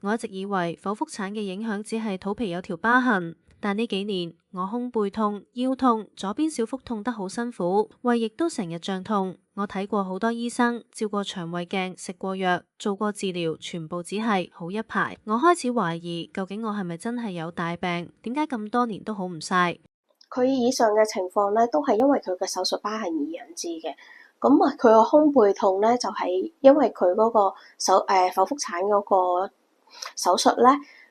我一直以為剖腹產嘅影響只係肚皮有條疤痕，但呢幾年我胸背痛、腰痛、左邊小腹痛得好辛苦，胃亦都成日脹痛。我睇過好多醫生，照過腸胃鏡，食過藥，做過治療，全部只係好一排。我開始懷疑，究竟我係咪真係有大病？點解咁多年都好唔晒？佢以上嘅情況咧，都係因為佢嘅手術疤痕而引致嘅。咁啊，佢個胸背痛咧，就係因為佢嗰個剖腹產嗰個手術咧，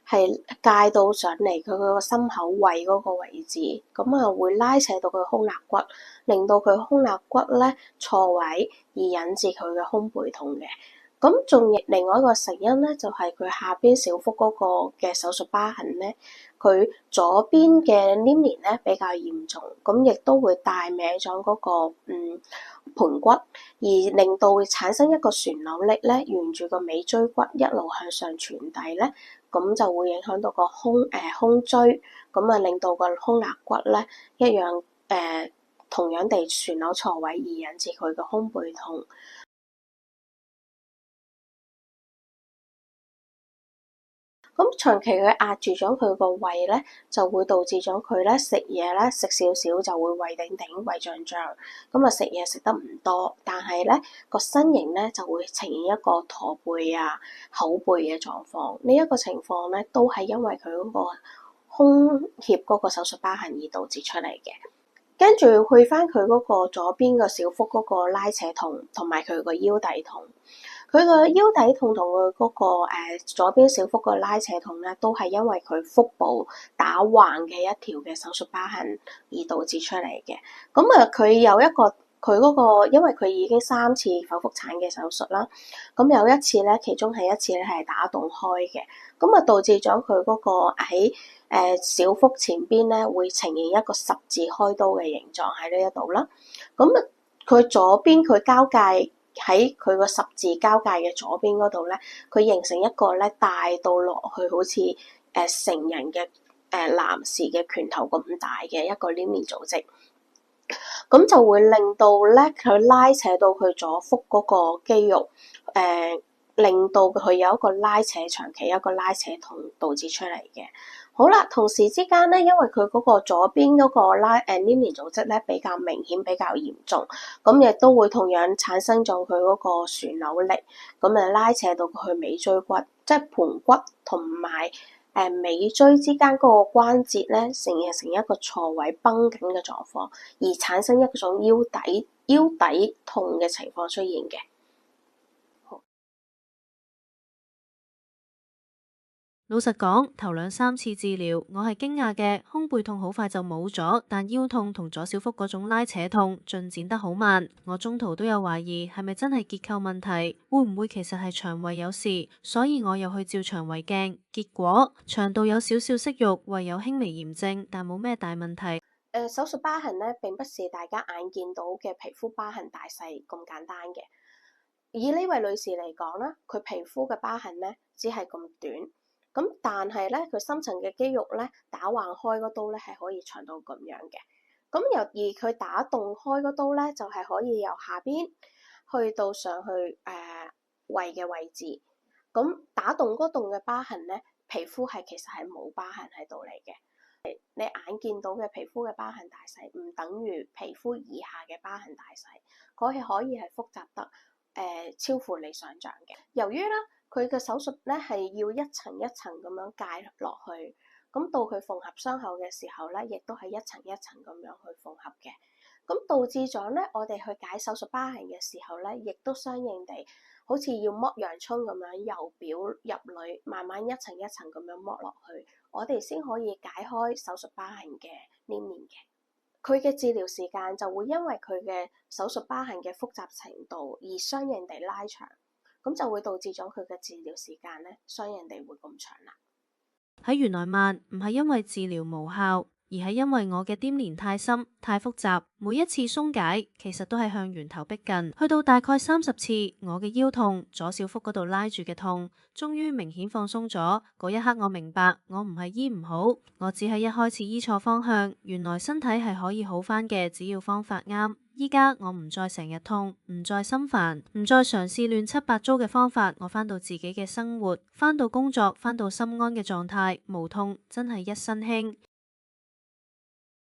係界到上嚟佢嗰個心口位嗰個位置，咁啊會拉扯到佢胸肋骨，令到佢胸肋骨咧錯位，而引致佢嘅胸背痛嘅。咁仲另外一個成因咧，就係佢下邊小腹嗰個嘅手術疤痕咧，佢左邊嘅黏連咧比較嚴重，咁亦都會帶歪咗嗰個盆骨，而令到會產生一個旋扭力咧，沿住個尾椎骨一路向上傳遞咧，咁就會影響到個胸椎，咁啊令到個胸肋骨咧一樣同樣地旋扭錯位，而引致佢嘅胸背痛。咁長期佢壓住咗佢個胃咧，就會導致咗佢咧食嘢咧食少少就會胃頂頂、胃脹脹，咁啊食嘢食得唔多，但係咧個身形咧就會呈現一個駝背啊、口背嘅狀況。呢一個情況咧都係因為佢嗰個胸脅嗰個手術疤痕而導致出嚟嘅。跟住去翻佢嗰個左邊個小腹嗰個拉扯痛，同埋佢個腰底痛。佢個腰底痛同佢嗰個左邊小腹個拉扯痛咧，都係因為佢腹部打橫嘅一條嘅手術疤痕而導致出嚟嘅。咁啊，佢有一個佢嗰個，因為佢已經3次剖腹產嘅手術啦。咁有一次咧，其中係一次咧係打洞開嘅，咁啊導致咗佢嗰個喺小腹前邊咧會呈現一個十字開刀嘅形狀喺呢一度啦。咁啊，佢左邊佢交界。喺佢個十字交界嘅左邊嗰度咧，佢形成一個咧大到落去好似成人嘅男士嘅拳頭咁大嘅一個黏連組織，咁就會令到咧佢拉扯到佢左腹嗰個肌肉，令到佢有一個拉扯長期一個拉扯痛導致出嚟嘅。好啦，同時之間咧，因為佢嗰個左邊嗰個黏連組織咧比較明顯、比較嚴重，咁亦都會同樣產生咗佢嗰個旋扭力，咁啊拉扯到佢去尾椎骨，即係盤骨同埋尾椎之間嗰個關節咧，成一個錯位繃緊嘅狀況，而產生一種腰底痛嘅情況出現嘅。老實講，頭2、3次治療，我係驚訝嘅，胸背痛好快就冇咗，但腰痛同左小腹嗰種拉扯痛進展得好慢。我中途都有懷疑係咪真係結構問題，會唔會其實係腸胃有事，所以我又去照腸胃鏡，結果腸道有少少息肉，胃有輕微炎症，但冇咩大問題。手術疤痕咧並不是大家眼見到嘅皮膚疤痕大細咁簡單嘅。以呢位女士嚟講啦，佢皮膚嘅疤痕咧只係咁短。咁但係咧，佢深層嘅肌肉咧打橫開嗰刀咧係可以長到咁樣嘅。咁而佢打洞開嗰刀咧就係可以由下邊去到上去胃嘅位置。咁打洞嗰洞嘅疤痕咧，皮膚係其實係冇疤痕喺度嚟嘅。你眼見到嘅皮膚嘅疤痕大細唔等於皮膚以下嘅疤痕大細，佢係可以係複雜得超乎你想象嘅。由於咧，佢嘅手術咧係要一層一層咁樣界落去，咁到佢縫合傷口嘅時候咧，亦都係一層一層咁樣去縫合嘅。咁導致咗咧，我哋去解手術疤痕嘅時候咧，亦都相應地好似要剝洋葱咁樣由表入裏，慢慢一層一層咁樣剝落去，我哋先可以解開手術疤痕嘅黏連嘅。佢嘅治療時間就會因為佢嘅手術疤痕嘅複雜程度而相應地拉長，咁就會導致咗佢嘅治療時間咧相應地會咁長啦。喺原來慢唔係因為治療無效，而係因為我嘅黏連太深、太複雜，每一次鬆解其實都係向源頭逼近。去到大概30次，我嘅腰痛、左小腹嗰度拉住嘅痛，終於明顯放鬆咗。嗰一刻我明白，我唔係醫唔好，我只係一開始醫錯方向。原來身體係可以好返嘅，只要方法啱。依家我唔再成日痛，唔再心煩，唔再嘗試亂七八糟嘅方法，我返到自己嘅生活，返到工作，返到心安嘅狀態，無痛，真係一身輕。